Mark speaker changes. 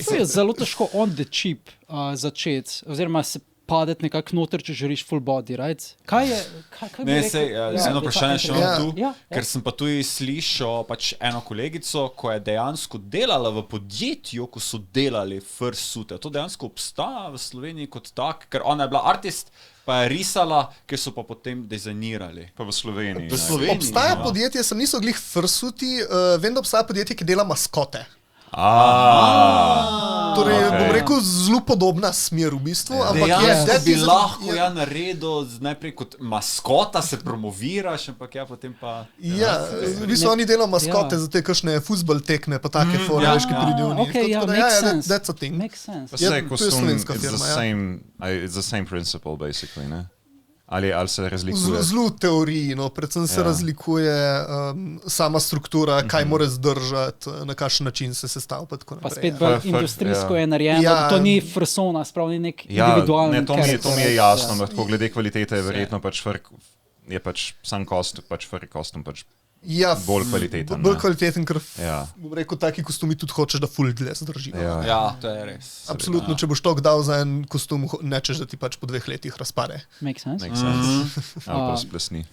Speaker 1: To je zelo težko on the cheap začeti, oziroma se padeti nekako noter, če želiš full body, right? Kaj je? Kaj
Speaker 2: Ne, eno vprašanje še imam tu,
Speaker 1: Ja.
Speaker 2: ker sem pa tudi slišal pač eno kolegico, ko je dejansko delala v podjetju, ko so delali fursuite. To dejansko obstaja v Sloveniji kot tak, ker ona je bila artist, pa je risala, ker so pa potem dizajnirali.
Speaker 3: Pa v Sloveniji.
Speaker 2: V Sloveniji.
Speaker 4: Obstaja podjetje, sem niso glih fursuti, vem, da obstaja podjetje, ki dela maskote. Torej, bom rekel, zelo podobna smer v bistvu, ampak
Speaker 2: Dejansko bi lahko naredil najprej kot maskota, se promoviraš, ampak potem pa...
Speaker 4: Ja, v bistvu oni delajo maskote za te kakšne fuzbol tekme, pa take fore, veš, ki pridejo v njih.
Speaker 1: Okay,
Speaker 4: Tako da,
Speaker 1: makes sense.
Speaker 4: that's a thing.
Speaker 1: Makes sense.
Speaker 3: Pa saj
Speaker 4: to je
Speaker 3: kostum,
Speaker 4: slovenska firma,
Speaker 3: it's the same principle, basically, ne? Ali se razlikuje?
Speaker 4: Zelo v teoriji, no, predvsem se razlikuje sama struktura, kaj mora zdržati, na kakšen način se sestavlja, pa tako
Speaker 1: Pa
Speaker 4: naprej.
Speaker 1: spet bolj industrijsko je narejeno,
Speaker 4: Ja.
Speaker 1: to ni persona, sprav ni nek individualen
Speaker 3: to mi je jasno, ampak tako glede kvalitete je
Speaker 2: Vse.
Speaker 3: verjetno je pač sam kostum, pač furry kostum pač
Speaker 4: Ja,
Speaker 3: bolj kvaliteten,
Speaker 4: Bolj
Speaker 3: ne.
Speaker 4: kvaliteten, ker
Speaker 3: Ja.
Speaker 4: bom rekel, taki kostumi tudi hočeš, da full dlje zdržijo.
Speaker 3: Ja.
Speaker 2: Ja, to je res.
Speaker 4: Absolutno, če boš to dal za en kostum, nečeš, da ti pač po 2 letih razpade.
Speaker 1: Make sense.
Speaker 3: Make sense. Ali pa splesni.